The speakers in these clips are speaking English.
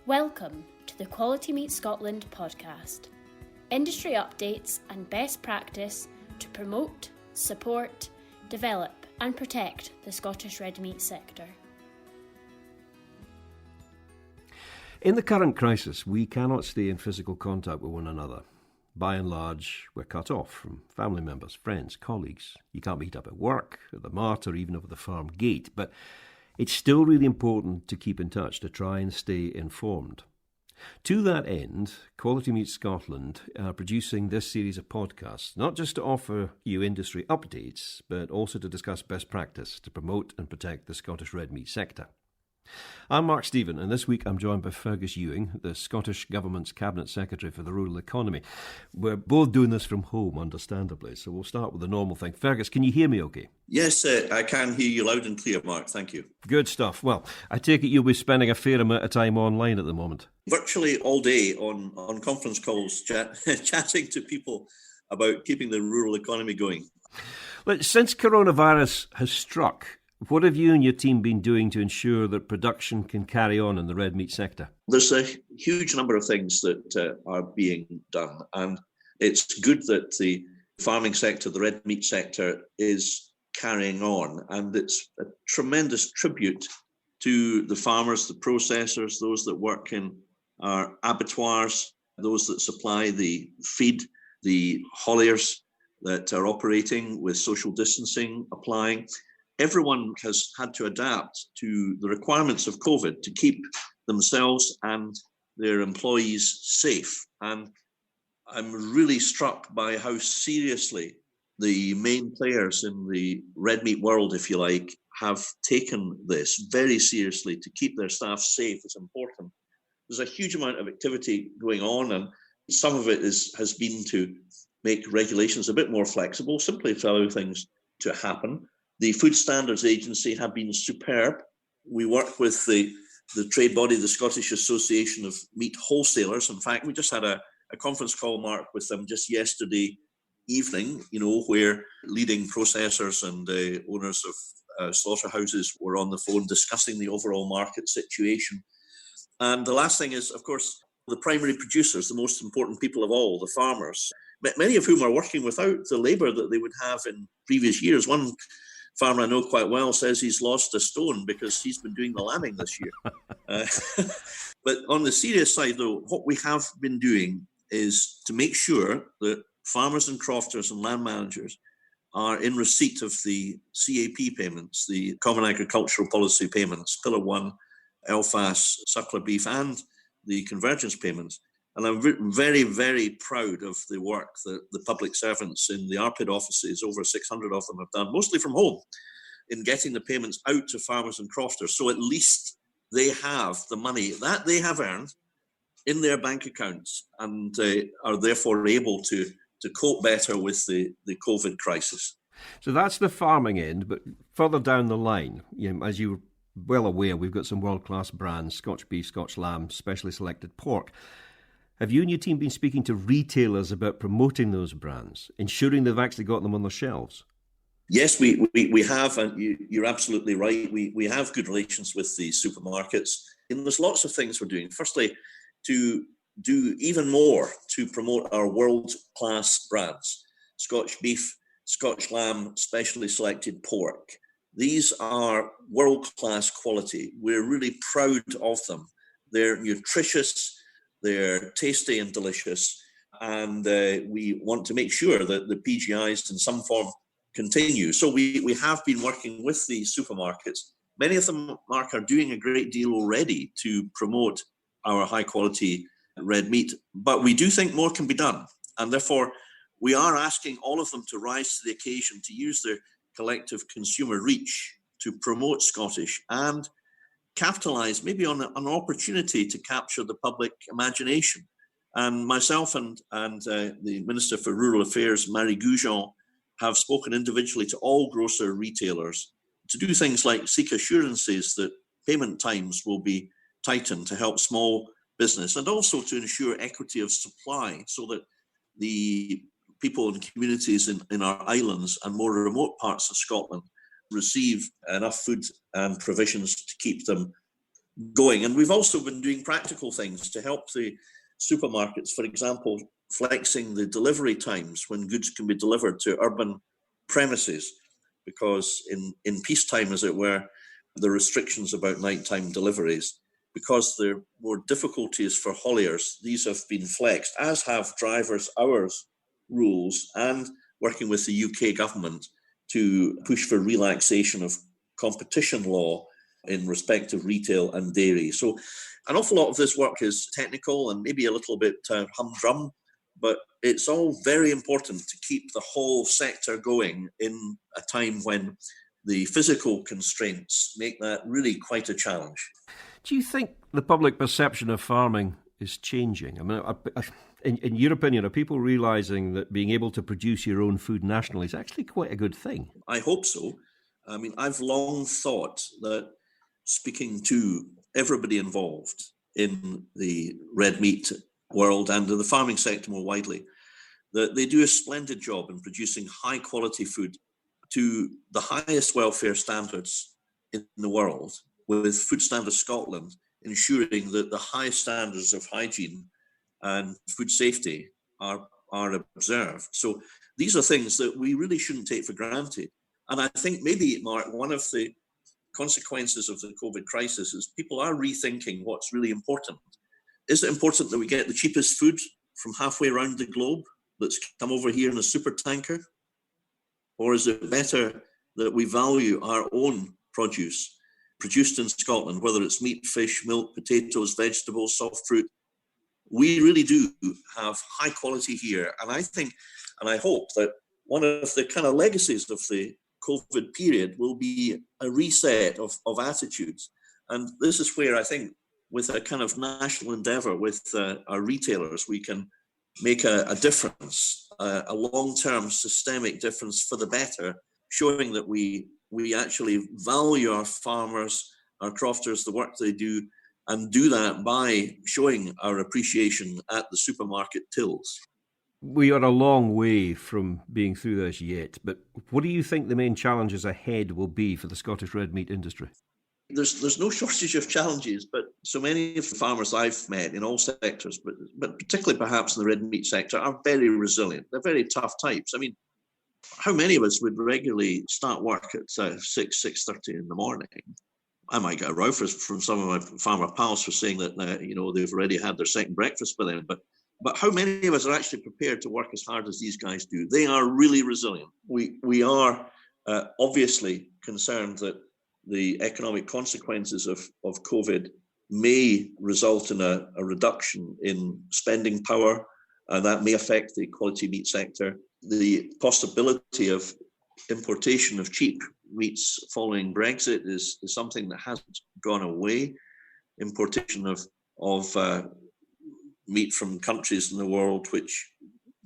Welcome to the Quality Meat Scotland podcast. Industry updates and best practice to promote, support, develop and protect the Scottish red meat sector. In the current crisis, we cannot stay in physical contact with one another. By and large, we're cut off from family members, friends, colleagues. You can't meet up at work, at the mart, or even over the farm gate. But it's still really important to keep in touch, to try and stay informed. To that end, Quality Meat Scotland are producing this series of podcasts, not just to offer you industry updates, but also to discuss best practice to promote and protect the Scottish red meat sector. I'm Mark Stephen, and this week I'm joined by Fergus Ewing, the Scottish Government's Cabinet Secretary for the Rural Economy. We're both doing this from home, understandably, so we'll start with the normal thing. Fergus, can you hear me okay? Yes, I can hear you loud and clear, Mark. Thank you. Good stuff. Well, I take it you'll be spending a fair amount of time online at the moment. Virtually all day on conference calls, chatting to people about keeping the rural economy going. Well, since coronavirus has struck, what have you and your team been doing to ensure that production can carry on in the red meat sector? There's a huge number of things that are being done, and it's good that the farming sector, the red meat sector, is carrying on, and it's a tremendous tribute to the farmers, the processors, those that work in our abattoirs, those that supply the feed, the hauliers that are operating with social distancing applying. Everyone has had to adapt to the requirements of COVID to keep themselves and their employees safe. And I'm really struck by how seriously the main players in the red meat world, if you like, have taken this very seriously. To keep their staff safe is important. There's a huge amount of activity going on, and some of it has been to make regulations a bit more flexible, simply to allow things to happen. The Food Standards Agency have been superb. We work with the trade body, the Scottish Association of Meat Wholesalers. In fact, we just had a conference call, Mark, with them just yesterday evening, where leading processors and owners of slaughterhouses were on the phone discussing the overall market situation. And the last thing is, of course, the primary producers, the most important people of all, the farmers, many of whom are working without the labour that they would have in previous years. One farmer I know quite well says he's lost a stone because he's been doing the lambing this year. But on the serious side, though, what we have been doing is to make sure that farmers and crofters and land managers are in receipt of the CAP payments, the Common Agricultural Policy payments, Pillar 1, LFAS, suckler beef, and the convergence payments. And I'm very, very proud of the work that the public servants in the RPID offices, over 600 of them, have done, mostly from home, in getting the payments out to farmers and crofters. So at least they have the money that they have earned in their bank accounts and are therefore able to cope better with the COVID crisis. So that's the farming end, but further down the line, as you're well aware, we've got some world-class brands, Scotch beef, Scotch lamb, specially selected pork. Have you and your team been speaking to retailers about promoting those brands, ensuring they've actually got them on their shelves? Yes, we have, and you're absolutely right. We have good relations with the supermarkets. And there's lots of things we're doing. Firstly, to do even more to promote our world-class brands, Scotch beef, Scotch lamb, specially selected pork. These are world-class quality. We're really proud of them. They're nutritious, they're tasty and delicious, and we want to make sure that the PGIs in some form continue. So we have been working with the supermarkets. Many of them, Mark, are doing a great deal already to promote our high-quality red meat, but we do think more can be done. And therefore, we are asking all of them to rise to the occasion, to use their collective consumer reach to promote Scottish and capitalise maybe on an opportunity to capture the public imagination. And myself and the Minister for Rural Affairs, Marie Goujon, have spoken individually to all grocer retailers to do things like seek assurances that payment times will be tightened to help small business, and also to ensure equity of supply so that the people and communities in our islands and more remote parts of Scotland receive enough food and provisions to keep them going. And we've also been doing practical things to help the supermarkets, for example, flexing the delivery times when goods can be delivered to urban premises, because in peacetime, as it were, the restrictions about nighttime deliveries, because there are more difficulties for hauliers, these have been flexed, as have drivers' hours rules, and working with the UK government to push for relaxation of competition law in respect of retail and dairy. So an awful lot of this work is technical and maybe a little bit humdrum, but it's all very important to keep the whole sector going in a time when the physical constraints make that really quite a challenge. Do you think the public perception of farming is changing? I mean, in your opinion, are people realising that being able to produce your own food nationally is actually quite a good thing? I hope so. I mean, I've long thought that, speaking to everybody involved in the red meat world and in the farming sector more widely, that they do a splendid job in producing high quality food to the highest welfare standards in the world, with Food Standards Scotland ensuring that the highest standards of hygiene and food safety are observed. So these are things that we really shouldn't take for granted. And I think maybe, Mark, one of the consequences of the COVID crisis is people are rethinking what's really important. Is it important that we get the cheapest food from halfway around the globe that's come over here in a super tanker? Or is it better that we value our own produce produced in Scotland, whether it's meat, fish, milk, potatoes, vegetables, soft fruit? We really do have high quality here. And I think, and I hope that one of the kind of legacies of the COVID period will be a reset of attitudes. And this is where I think, with a kind of national endeavour with our retailers, we can make a difference, a long-term systemic difference for the better, showing that we actually value our farmers, our crofters, the work they do, and do that by showing our appreciation at the supermarket tills. We are a long way from being through this yet, but what do you think the main challenges ahead will be for the Scottish red meat industry? There's no shortage of challenges, but so many of the farmers I've met in all sectors, but particularly perhaps in the red meat sector, are very resilient. They're very tough types. I mean, how many of us would regularly start work at 6:30 in the morning? I might get a row from some of my farmer pals for saying that they've already had their second breakfast by then, but how many of us are actually prepared to work as hard as these guys do? They are really resilient. We are obviously concerned that the economic consequences of COVID may result in a reduction in spending power, and that may affect the quality meat sector. The possibility of importation of cheap meats following Brexit is something that hasn't gone away. Importation of meat from countries in the world which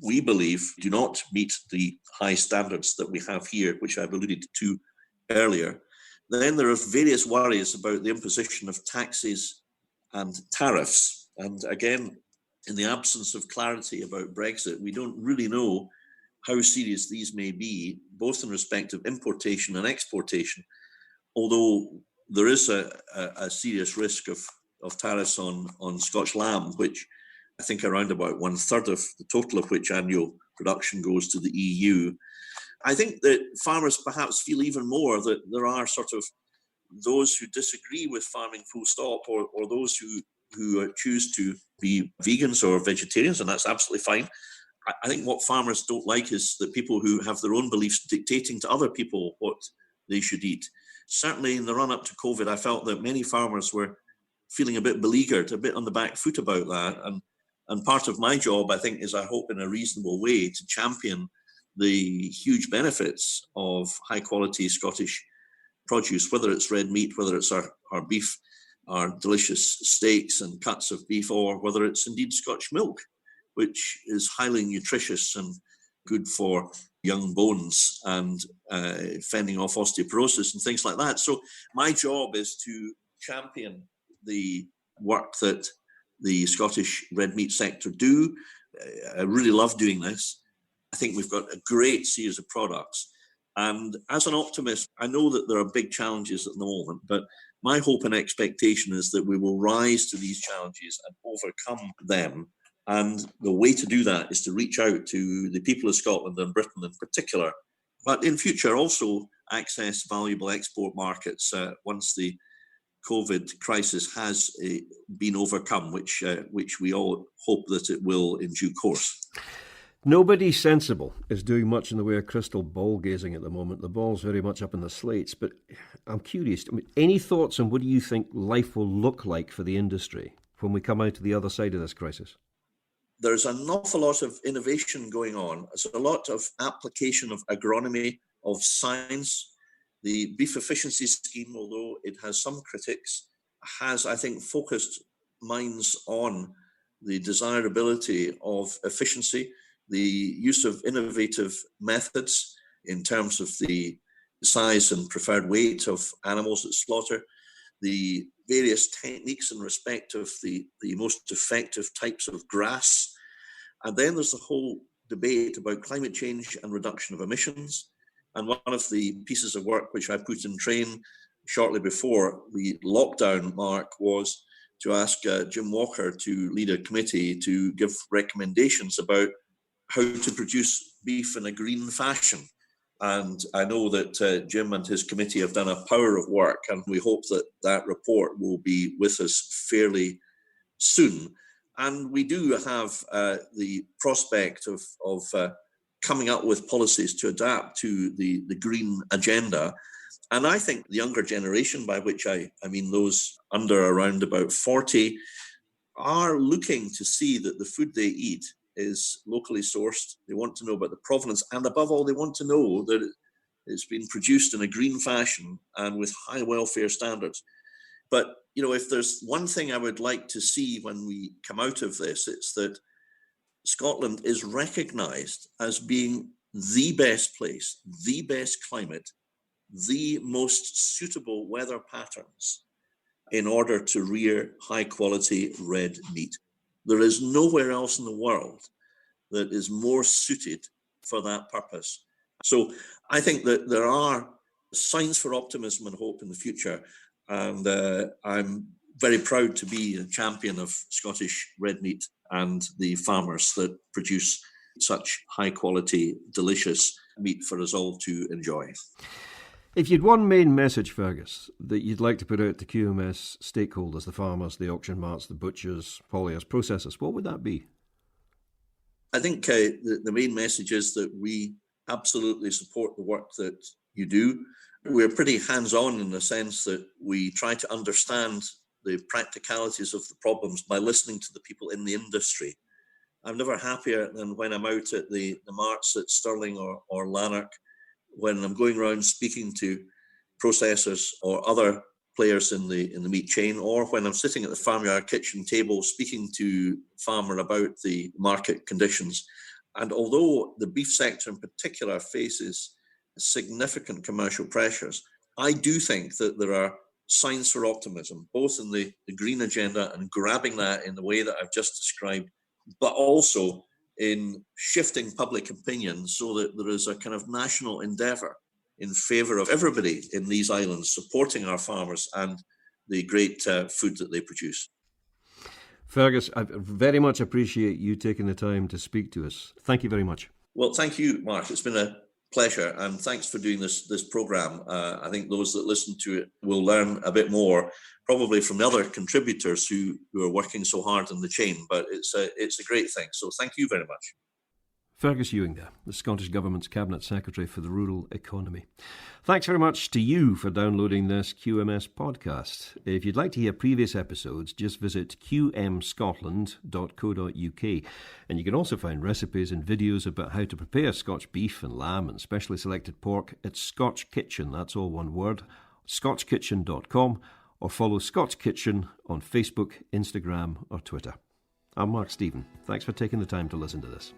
we believe do not meet the high standards that we have here, which I've alluded to earlier. Then there are various worries about the imposition of taxes and tariffs. And again, in the absence of clarity about Brexit, we don't really know how serious these may be, both in respect of importation and exportation, although there is a serious risk of tariffs on Scotch lamb, which I think around about 1/3 of the total of which annual production goes to the EU. I think that farmers perhaps feel even more that there are sort of those who disagree with farming full stop, or those who choose to be vegans or vegetarians, and that's absolutely fine. I think what farmers don't like is the people who have their own beliefs dictating to other people what they should eat. Certainly in the run-up to COVID, I felt that many farmers were feeling a bit beleaguered, a bit on the back foot about that. And part of my job, I think, is, I hope, in a reasonable way, to champion the huge benefits of high-quality Scottish produce, whether it's red meat, whether it's our beef, our delicious steaks and cuts of beef, or whether it's indeed Scotch milk, which is highly nutritious and good for young bones and fending off osteoporosis and things like that. So my job is to champion the work that the Scottish red meat sector do. I really love doing this. I think we've got a great series of products. And as an optimist, I know that there are big challenges at the moment, but My hope and expectation is that we will rise to these challenges and overcome them. And the way to do that is to reach out to the people of Scotland and Britain in particular, but in future also access valuable export markets once the COVID crisis has been overcome, which we all hope that it will in due course. Nobody sensible is doing much in the way of crystal ball gazing at the moment. The ball's very much up in the slates, but I'm curious, any thoughts on what do you think life will look like for the industry when we come out to the other side of this crisis? There's an awful lot of innovation going on. There's a lot of application of agronomy, of science. The beef efficiency scheme, although it has some critics, has, I think, focused minds on the desirability of efficiency, the use of innovative methods in terms of the size and preferred weight of animals at slaughter, the various techniques in respect of the most effective types of grass. And then there's the whole debate about climate change and reduction of emissions. And one of the pieces of work which I put in train shortly before the lockdown, Mark, was to ask Jim Walker to lead a committee to give recommendations about how to produce beef in a green fashion. And I know that Jim and his committee have done a power of work, and we hope that that report will be with us fairly soon. And we do have the prospect of coming up with policies to adapt to the green agenda. And I think the younger generation, by which I mean those under around about 40, are looking to see that the food they eat is locally sourced. They want to know about the provenance, and above all, they want to know that it's been produced in a green fashion and with high welfare standards. But, if there's one thing I would like to see when we come out of this, it's that Scotland is recognised as being the best place, the best climate, the most suitable weather patterns in order to rear high quality red meat. There is nowhere else in the world that is more suited for that purpose. So I think that there are signs for optimism and hope in the future. And I'm very proud to be a champion of Scottish red meat and the farmers that produce such high quality, delicious meat for us all to enjoy. If you'd one main message, Fergus, that you'd like to put out to QMS stakeholders, the farmers, the auction marts, the butchers, hauliers, processors, what would that be? I think the main message is that we absolutely support the work that you do. We're pretty hands-on in the sense that we try to understand the practicalities of the problems by listening to the people in the industry. I'm never happier than when I'm out at the marts at Stirling or Lanark, when I'm going around speaking to processors or other players in the meat chain, or when I'm sitting at the farmyard kitchen table speaking to farmer about the market conditions. And although the beef sector in particular faces significant commercial pressures, I do think that there are signs for optimism, both in the green agenda and grabbing that in the way that I've just described, but also in shifting public opinion so that there is a kind of national endeavour in favour of everybody in these islands supporting our farmers and the great food that they produce. Fergus, I very much appreciate you taking the time to speak to us. Thank you very much. Well, thank you, Mark. It's been a pleasure, and thanks for doing this programme. I think those that listen to it will learn a bit more, probably from the other contributors who are working so hard in the chain, but it's a great thing. So thank you very much. Fergus Ewing there, the Scottish Government's Cabinet Secretary for the Rural Economy. Thanks very much to you for downloading this QMS podcast. If you'd like to hear previous episodes, just visit qmscotland.co.uk, and you can also find recipes and videos about how to prepare Scotch beef and lamb and specially selected pork at Scotch Kitchen, that's all one word, scotchkitchen.com, or follow Scotch Kitchen on Facebook, Instagram or Twitter. I'm Mark Stephen. Thanks for taking the time to listen to this.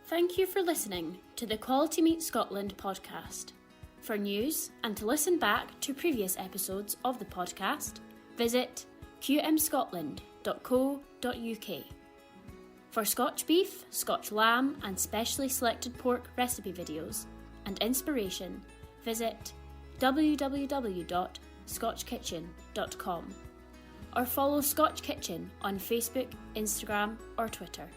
Thank you for listening to the Quality Meat Scotland podcast. For news and to listen back to previous episodes of the podcast, visit qmscotland.co.uk. For Scotch beef, Scotch lamb and specially selected pork recipe videos and inspiration, visit www.scotchkitchen.com. scotchkitchen.com or follow Scotch Kitchen on Facebook, Instagram or Twitter.